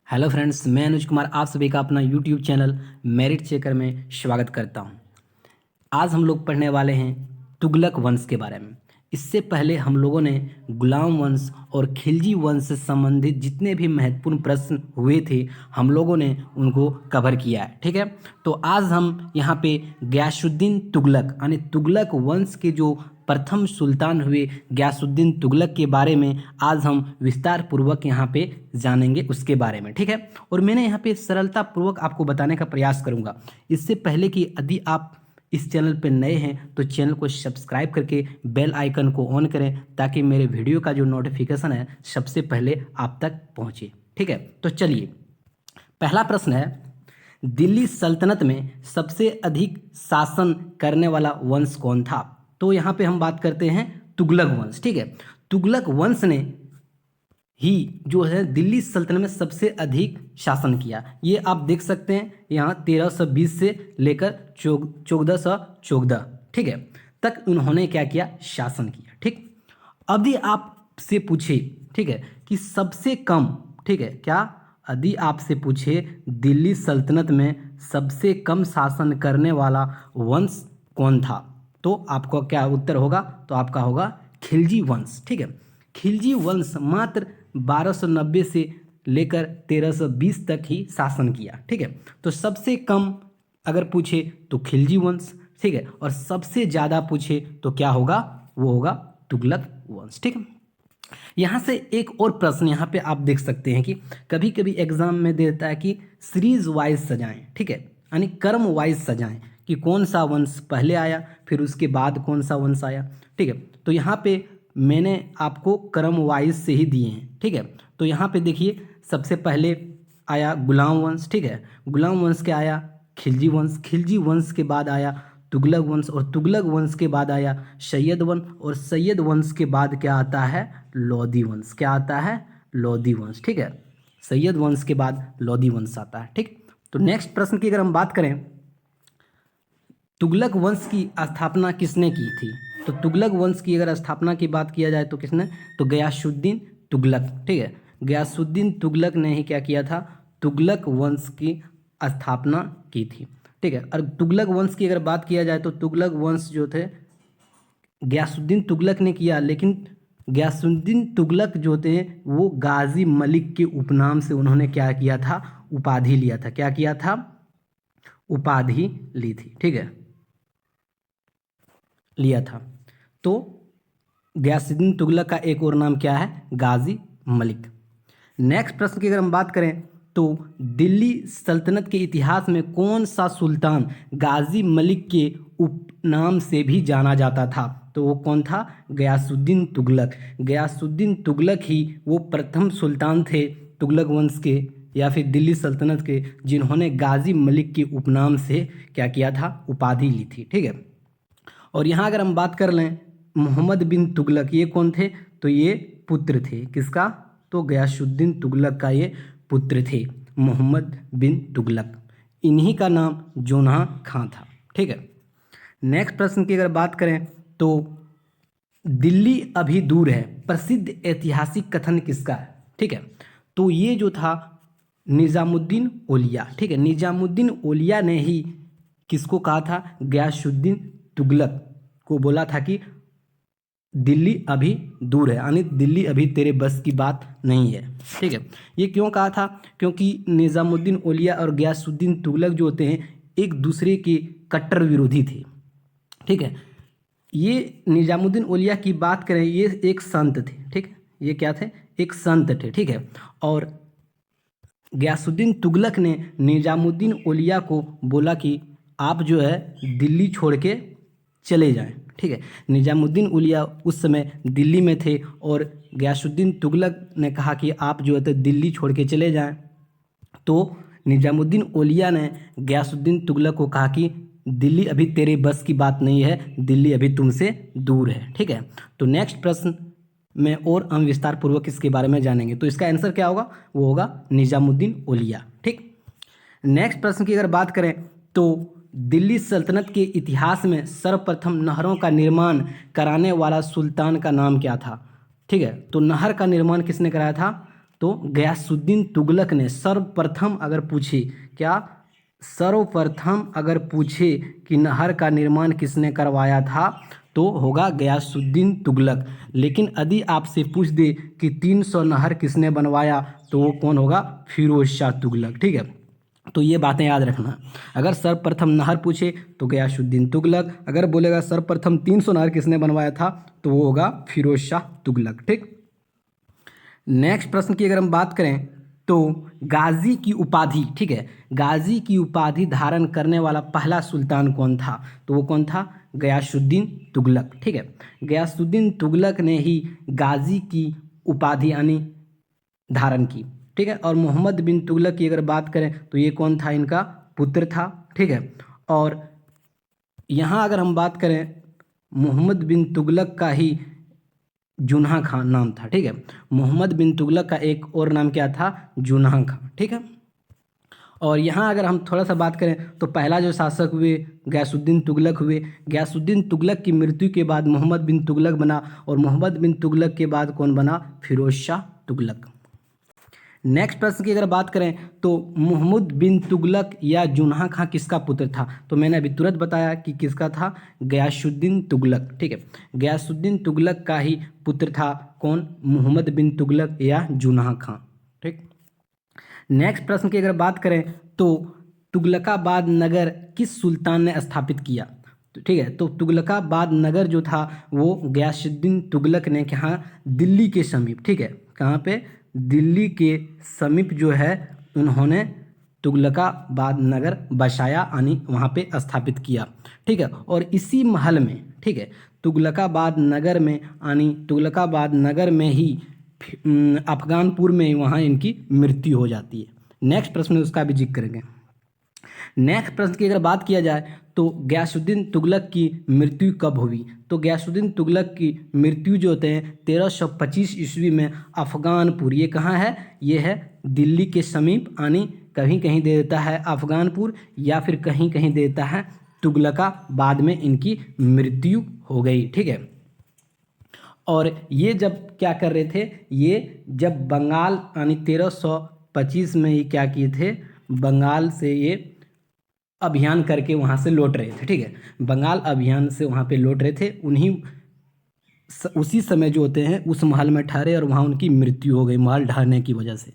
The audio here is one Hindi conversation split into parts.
हेलो फ्रेंड्स, मैं अनुज कुमार आप सभी का अपना यूट्यूब चैनल मेरिट चेकर में स्वागत करता हूं। आज हम लोग पढ़ने वाले हैं तुगलक वंश के बारे में। इससे पहले हम लोगों ने गुलाम वंश और खिलजी वंश से संबंधित जितने भी महत्वपूर्ण प्रश्न हुए थे हम लोगों ने उनको कवर किया है। ठीक है, तो आज हम यहाँ पे गयासुद्दीन तुगलक यानी तुगलक वंश के जो प्रथम सुल्तान हुए गयासुद्दीन तुगलक के बारे में आज हम विस्तार पूर्वक यहाँ पे जानेंगे उसके बारे में। ठीक है, और मैंने यहाँ पे सरलता पूर्वक आपको बताने का प्रयास करूँगा। इससे पहले कि यदि आप इस चैनल पर नए हैं तो चैनल को सब्सक्राइब करके बेल आइकन को ऑन करें ताकि मेरे वीडियो का जो नोटिफिकेशन है सबसे पहले आप तक पहुँचे। ठीक है, तो चलिए, पहला प्रश्न है, दिल्ली सल्तनत में सबसे अधिक शासन करने वाला वंश कौन था? तो यहाँ पे हम बात करते हैं तुगलक वंश। ठीक है, तुगलक वंश ने ही जो है दिल्ली सल्तनत में सबसे अधिक शासन किया। ये आप देख सकते हैं यहाँ 1320 से लेकर 1414, ठीक है, तक उन्होंने क्या किया, शासन किया। ठीक, अभी आपसे पूछे, ठीक है, कि सबसे कम, ठीक है, क्या यदि आपसे पूछे दिल्ली सल्तनत में सबसे कम शासन करने वाला वंश कौन था, तो आपको क्या उत्तर होगा? तो आपका होगा खिलजी वंश। ठीक है, खिलजी वंश मात्र 1290 से लेकर 1320 तक ही शासन किया। ठीक है, तो सबसे कम अगर पूछे तो खिलजी वंश, ठीक है, और सबसे ज़्यादा पूछे तो क्या होगा, वो होगा तुगलक वंश। ठीक है, यहाँ से एक और प्रश्न यहाँ पे आप देख सकते हैं कि कभी कभी एग्जाम में देता है कि सीरीज वाइज सजाएं। ठीक है, यानी क्रम वाइज सजाएं कि कौन सा वंश पहले आया फिर उसके बाद कौन सा वंश आया। ठीक है, तो यहाँ पे मैंने आपको क्रम वाइज से ही दिए हैं। ठीक है, तो यहाँ पे देखिए, सबसे पहले आया गुलाम वंश। ठीक है, गुलाम वंश के आया खिलजी वंश, खिलजी वंश के बाद आया तुगलक वंश, और तुगलक वंश के बाद आया सैयद वंश, और सैयद वंश के बाद क्या आता है, लोधी वंश। क्या आता है, लोधी वंश। ठीक है, सैयद वंश के बाद लोधी वंश आता है। ठीक, तो नेक्स्ट प्रश्न की अगर हम बात करें, तुगलक वंश की स्थापना किसने की थी? तो तुगलक वंश की अगर स्थापना की बात किया जाए तो किसने, तो गयासुद्दीन तुगलक। ठीक है, गयासुद्दीन तुगलक ने ही क्या किया था, तुगलक वंश की स्थापना की थी। ठीक है, और तुगलक वंश की अगर बात किया जाए तो तुगलक वंश जो थे गयासुद्दीन तुगलक ने किया, लेकिन गयासुद्दीन तुगलक जो थे वो गाजी मलिक के उपनाम से उन्होंने क्या किया था, उपाधि लिया था। क्या किया था, उपाधि ली थी। ठीक है, लिया था। तो गयासुद्दीन तुगलक का एक और नाम क्या है, गाजी मलिक। नेक्स्ट प्रश्न की अगर हम बात करें तो दिल्ली सल्तनत के इतिहास में कौन सा सुल्तान गाजी मलिक के उपनाम से भी जाना जाता था? तो वो कौन था, गयासुद्दीन तुगलक। गयासुद्दीन तुगलक ही वो प्रथम सुल्तान थे तुगलक वंश के या फिर दिल्ली सल्तनत के जिन्होंने गाजी मलिक के उपनाम से क्या किया था, उपाधि ली थी। ठीक है, और यहाँ अगर हम बात कर लें मोहम्मद बिन तुगलक, ये कौन थे, तो ये पुत्र थे किसका, तो गयासुद्दीन तुगलक का ये पुत्र थे मोहम्मद बिन तुगलक। इन्हीं का नाम जोनाह खां था। ठीक है, नेक्स्ट प्रश्न की अगर बात करें तो दिल्ली अभी दूर है प्रसिद्ध ऐतिहासिक कथन किसका है? ठीक है, तो ये जो था निजामुद्दीन औलिया। ठीक है, निजामुद्दीन औलिया ने ही किसको कहा था, गयासुद्दीन तुगलक को बोला था कि दिल्ली अभी दूर है, यानी दिल्ली अभी तेरे बस की बात नहीं है। ठीक है, ये क्यों कहा था, क्योंकि निजामुद्दीन औलिया और गयासुद्दीन तुगलक जो होते हैं एक दूसरे के कट्टर विरोधी थे। ठीक है, ये निजामुद्दीन औलिया की बात करें, ये एक संत थे। ठीक है, ये क्या थे, एक संत थे। ठीक है, और गयासुद्दीन तुगलक ने निजामुद्दीन औलिया को बोला कि आप जो है दिल्ली छोड़ के चले जाएं। ठीक है, निजामुद्दीन औलिया उस समय दिल्ली में थे और गयासुद्दीन तुगलक ने कहा कि आप जो है तो दिल्ली छोड़ के चले जाएं। तो निजामुद्दीन औलिया ने गयासुद्दीन तुगलक को कहा कि दिल्ली अभी तेरे बस की बात नहीं है, दिल्ली अभी तुमसे दूर है। ठीक है, तो नेक्स्ट प्रश्न में और हम विस्तार पूर्वक इसके बारे में जानेंगे। तो इसका आंसर क्या होगा, वो होगा निजामुद्दीन औलिया। ठीक, नेक्स्ट प्रश्न की अगर बात करें तो दिल्ली सल्तनत के इतिहास में सर्वप्रथम नहरों का निर्माण कराने वाला सुल्तान का नाम क्या था? ठीक है, तो नहर का निर्माण किसने कराया था, तो गयासुद्दीन तुगलक ने सर्वप्रथम अगर पूछे, क्या सर्वप्रथम अगर पूछे कि नहर का निर्माण किसने करवाया था, तो होगा गयासुद्दीन तुगलक। लेकिन यदि आपसे पूछ दे कि 300 नहर किसने बनवाया, तो वो कौन होगा, फिरोज शाह तुगलक। ठीक है, तो ये बातें याद रखना। अगर सर्वप्रथम नहर पूछे तो गयासुद्दीन तुगलक, अगर बोलेगा सर्वप्रथम 300 नहर किसने बनवाया था, तो वो होगा फिरोज शाह तुगलक। ठीक, नेक्स्ट प्रश्न की अगर हम बात करें तो गाजी की उपाधि, ठीक है, गाजी की उपाधि धारण करने वाला पहला सुल्तान कौन था, तो वो कौन था, गयासुद्दीन तुगलक। ठीक है, गयासुद्दीन तुगलक ने ही गाजी की उपाधि यानी धारण की। ठीक है, और मोहम्मद बिन तुगलक की अगर बात करें तो ये कौन था, इनका पुत्र था। ठीक है, और यहाँ अगर हम बात करें मोहम्मद बिन तुगलक का ही जुन्हा खान नाम था। ठीक है, मोहम्मद बिन तुगलक का एक और नाम क्या था, जुन्हा खान। ठीक है, और यहाँ अगर हम थोड़ा सा बात करें तो पहला जो शासक हुए गयासुद्दीन तुगलक हुए। गयासुद्दीन तुगलक की मृत्यु के बाद मोहम्मद बिन तुगलक बना, और मोहम्मद बिन तुगलक के बाद कौन बना, फिरोज शाह तुगलक। नेक्स्ट प्रश्न की अगर बात करें तो मोहम्मद बिन तुगलक या जुन्हा खां किसका पुत्र था, तो मैंने अभी तुरंत बताया कि किसका था, गयासुद्दीन तुगलक। ठीक है, गयासुद्दीन तुगलक का ही पुत्र था कौन, मोहम्मद बिन तुगलक या जुन्हा खां। ठीक, नेक्स्ट प्रश्न की अगर बात करें तो तुगलकाबाद नगर किस सुल्तान ने स्थापित किया, तो ठीक है, तो तुगलकाबाद नगर जो था वो गयासुद्दीन तुगलक ने कहाँ, दिल्ली के समीप। ठीक है, कहाँ पे, दिल्ली के समीप जो है उन्होंने तुगलकाबाद नगर बसाया यानी वहाँ पे स्थापित किया। ठीक है, और इसी महल में, ठीक है, तुगलकाबाद नगर में यानी तुगलकाबाद नगर में ही अफगानपुर में वहाँ इनकी मृत्यु हो जाती है। नेक्स्ट प्रश्न में उसका भी जिक्र करेंगे। नेक्स्ट प्रश्न की अगर बात किया जाए तो गयासुद्दीन तुगलक की मृत्यु कब हुई, तो गयासुद्दीन तुगलक की मृत्यु जो होते हैं 1325 ईस्वी में अफगानपुर, ये कहाँ है, ये है दिल्ली के समीप, यानी कहीं कहीं दे देता है अफगानपुर या फिर कहीं कहीं दे देता है तुगलकाबाद में इनकी मृत्यु हो गई। ठीक है, और ये जब क्या कर रहे थे, ये जब बंगाल यानी 1325 में ये क्या किए थे, बंगाल से ये अभियान करके वहाँ से लौट रहे थे। ठीक है, बंगाल अभियान से वहाँ पे लौट रहे थे, उसी समय जो होते हैं उस महल में ठहरे और वहाँ उनकी मृत्यु हो गई महल ढहने की वजह से।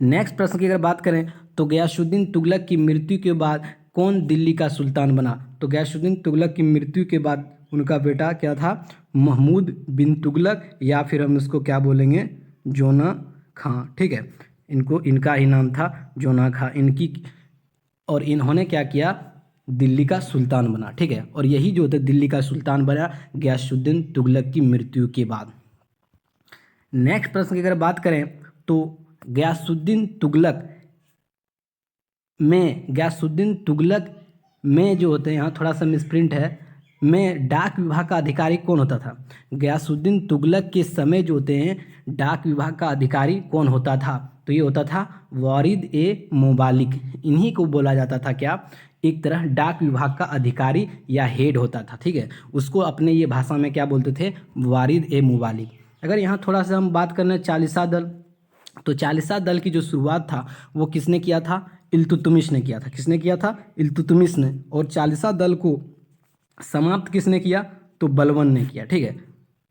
नेक्स्ट प्रश्न की अगर बात करें तो गयासुद्दीन तुगलक की मृत्यु के बाद कौन दिल्ली का सुल्तान बना, तो गयासुद्दीन तुगलक की मृत्यु के बाद उनका बेटा क्या था, महमूद बिन तुगलक या फिर हम इसको क्या बोलेंगे, जोना खां। ठीक है, इनका ही नाम था जोना खां, इनकी, और इन्होंने क्या किया, दिल्ली का सुल्तान बना। ठीक है, और यही जो होता है दिल्ली का सुल्तान बना गयासुद्दीन तुगलक की मृत्यु के बाद। नेक्स्ट प्रश्न की अगर बात करें तो गयासुद्दीन तुगलक में जो होते हैं, यहाँ थोड़ा सा मिसप्रिंट है, में डाक विभाग का अधिकारी कौन होता था, गयासुद्दीन तुगलक के समय जो होते हैं डाक विभाग का अधिकारी कौन होता था, तो ये होता था वारिद ए मुबालिक। इन्हीं को बोला जाता था क्या, एक तरह डाक विभाग का अधिकारी या हेड होता था। ठीक है, उसको अपने ये भाषा में क्या बोलते थे, वारिद ए मुबालिक। अगर यहाँ थोड़ा सा हम बात करना चालीसा दल, तो चालीसा दल की जो शुरुआत था वो किसने किया था, इल्तुतमिश ने किया था। किसने किया था, इल्तुतमिश ने। और चालीसा दल को समाप्त किसने किया, तो बलबन ने किया। ठीक है,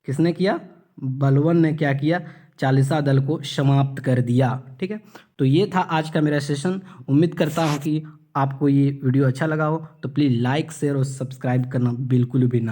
किसने किया, बलबन ने क्या किया, चालीसा दल को समाप्त कर दिया। ठीक है, तो ये था आज का मेरा सेशन। उम्मीद करता हूँ कि आपको ये वीडियो अच्छा लगा हो, तो प्लीज़ लाइक शेयर और सब्सक्राइब करना बिल्कुल भी ना